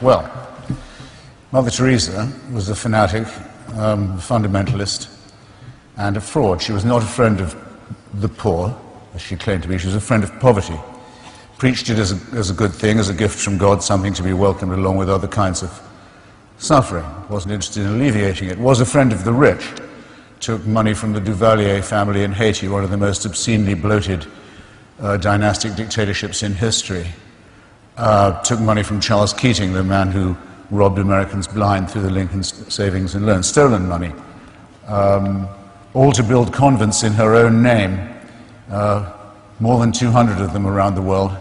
Well, Mother Teresa was a fanatic, fundamentalist, and a fraud. She was not a friend of the poor, as she claimed to be. She was a friend of poverty. Preached it as a good thing, as a gift from God, something to be welcomed along with other kinds of suffering. Wasn't interested in alleviating it. Was a friend of the rich. Took money from the Duvalier family in Haiti, one of the most obscenely bloated dynastic dictatorships in history. Took money from Charles Keating, the man who robbed Americans blind through the Lincoln Savings and Loans. Stolen money. All to build convents in her own name, more than 200 of them around the world,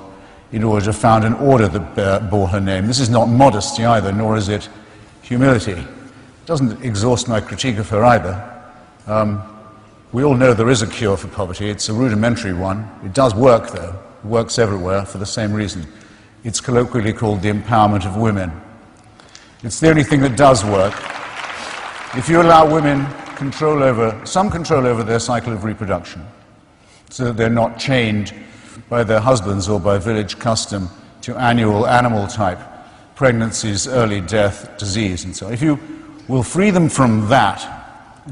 in order to found an order that bore her name. This is not modesty either, nor is it humility. It doesn't exhaust my critique of her either. We all know there is a cure for poverty. It's a rudimentary one. It does work, though. It works everywhere for the same reason. It's colloquially called the empowerment of women. It's the only thing that does work. If you allow women some control over their cycle of reproduction, so that they're not chained by their husbands or by village custom to annual animal-type pregnancies, early death, disease, and so on. If you will free them from that,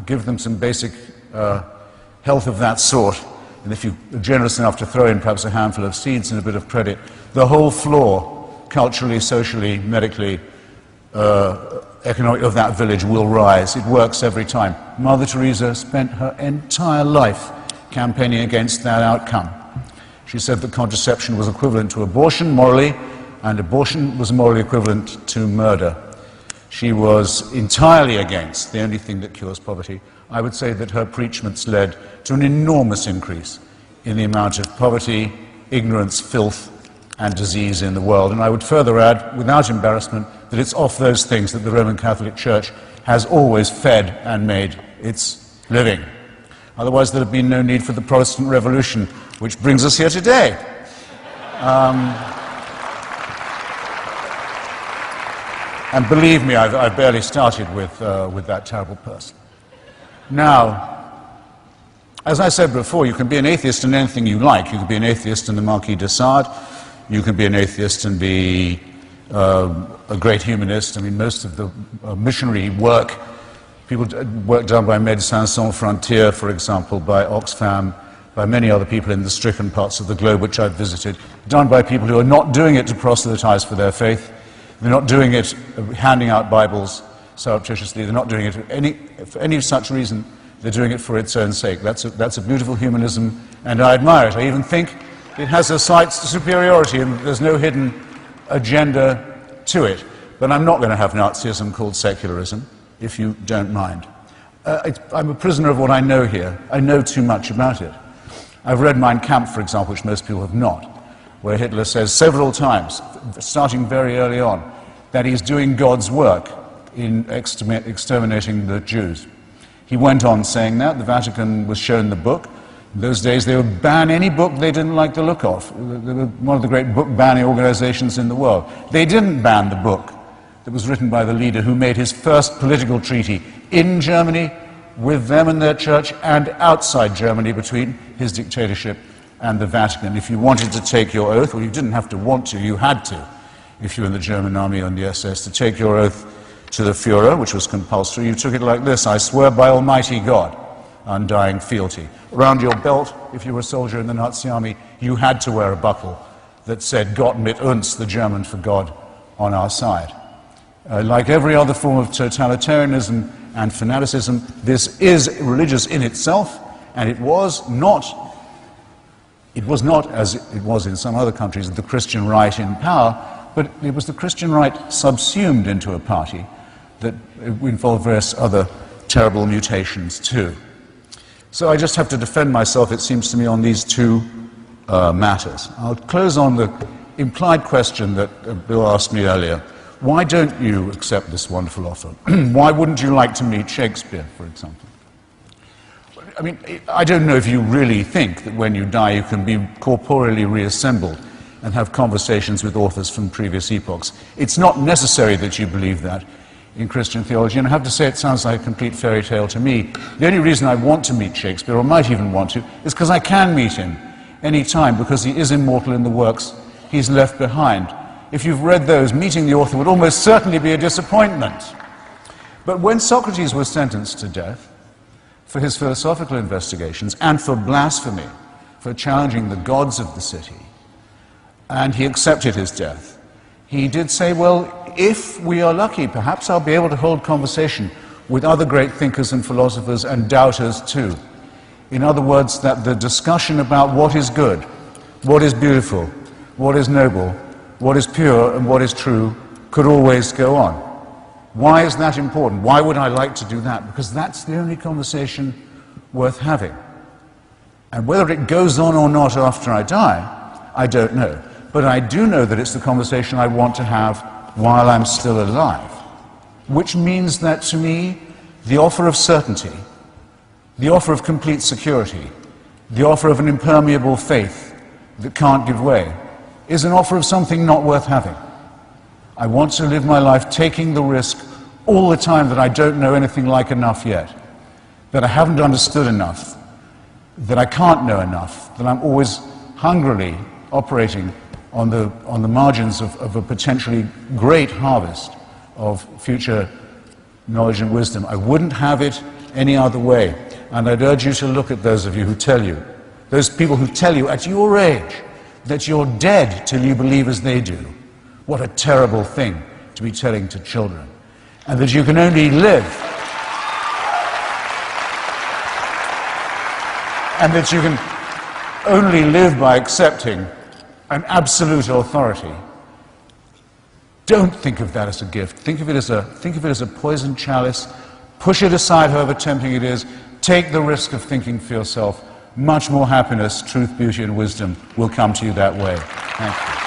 give them some basic health of that sort, and if you're generous enough to throw in perhaps a handful of seeds and a bit of credit, the whole floor, culturally, socially, medically, economic, of that village will rise. It works every time. Mother Teresa spent her entire life campaigning against that outcome. She said that contraception was equivalent to abortion morally, and abortion was morally equivalent to murder. She was entirely against the only thing that cures poverty. I would say that her preachments led to an enormous increase in the amount of poverty, ignorance, filth, and disease in the world. And I would further add, without embarrassment, that it's off those things that the Roman Catholic Church has always fed and made its living. Otherwise, there'd have been no need for the Protestant Revolution, which brings us here today. And believe me, I've barely started with that terrible person. Now, as I said before, you can be an atheist in anything you like. You can be an atheist in the Marquis de Sade. You can be an atheist and be a great humanist. I mean, most of the missionary work, work done by Médecins Sans Frontières, for example, by Oxfam, by many other people in the stricken parts of the globe which I've visited, done by people who are not doing it to proselytize for their faith. They're not doing it handing out Bibles surreptitiously. They're not doing it for any such reason. They're doing it for its own sake. That's a beautiful humanism, and I admire it. I even think it has a slight superiority, and there's no hidden agenda to it. But I'm not going to have Nazism called secularism, if you don't mind. I'm a prisoner of what I know here. I know too much about it. I've read Mein Kampf, for example, which most people have not, where Hitler says several times, starting very early on, that he's doing God's work in exterminating the Jews. He went on saying that. The Vatican was shown the book. In those days, they would ban any book they didn't like the look of. They were one of the great book banning organizations in the world. They didn't ban the book that was written by the leader who made his first political treaty in Germany with them and their church, and outside Germany between his dictatorship and the Vatican. If you wanted to take your oath, well, you didn't have to want to, you had to, if you were in the German army and the SS, to take your oath to the Führer, which was compulsory. You took it like this: I swear by Almighty God, undying fealty. Around your belt, if you were a soldier in the Nazi army, you had to wear a buckle that said Gott mit uns, the German for God on our side. Like every other form of totalitarianism and fanaticism, this is religious in itself, and it was not, as it was in some other countries, the Christian right in power, but it was the Christian right subsumed into a party that involved various other terrible mutations too. So I just have to defend myself, it seems to me, on these two matters. I'll close on the implied question that Bill asked me earlier. Why don't you accept this wonderful offer? Why wouldn't you like to meet Shakespeare, for example? I mean, I don't know if you really think that when you die you can be corporeally reassembled and have conversations with authors from previous epochs. It's not necessary that you believe that in Christian theology, and I have to say it sounds like a complete fairy tale to me. The only reason I want to meet Shakespeare, or might even want to, is because I can meet him any time, because he is immortal in the works he's left behind. if you've read those, meeting the author would almost certainly be a disappointment. But when Socrates was sentenced to death for his philosophical investigations and for blasphemy, for challenging the gods of the city, and he accepted his death, he did say, well, if we are lucky, perhaps I'll be able to hold conversation with other great thinkers and philosophers and doubters too. In other words, that the discussion about what is good, what is beautiful, what is noble, what is pure and what is true could always go on. Why is that important? Why would I like to do that? Because that's the only conversation worth having. And whether it goes on or not after I die, I don't know. But I do know that it's the conversation I want to have while I'm still alive. Which means that to me, the offer of certainty, the offer of complete security, the offer of an impermeable faith that can't give way, is an offer of something not worth having. I want to live my life taking the risk all the time that I don't know anything like enough yet, that I haven't understood enough, that I can't know enough, that I'm always hungrily operating on the margins of a potentially great harvest of future knowledge and wisdom. I wouldn't have it any other way. And I'd urge you to look at those of you who tell you, those people who tell you at your age that you're dead till you believe as they do. What a terrible thing to be telling to children. And that you can only live, and that you can only live by accepting an absolute authority. Don't think of that as a gift. Think of it as a poisoned chalice. Push it aside, however tempting it is. Take the risk of thinking for yourself. Much more happiness, truth, beauty, and wisdom will come to you that way. Thank you.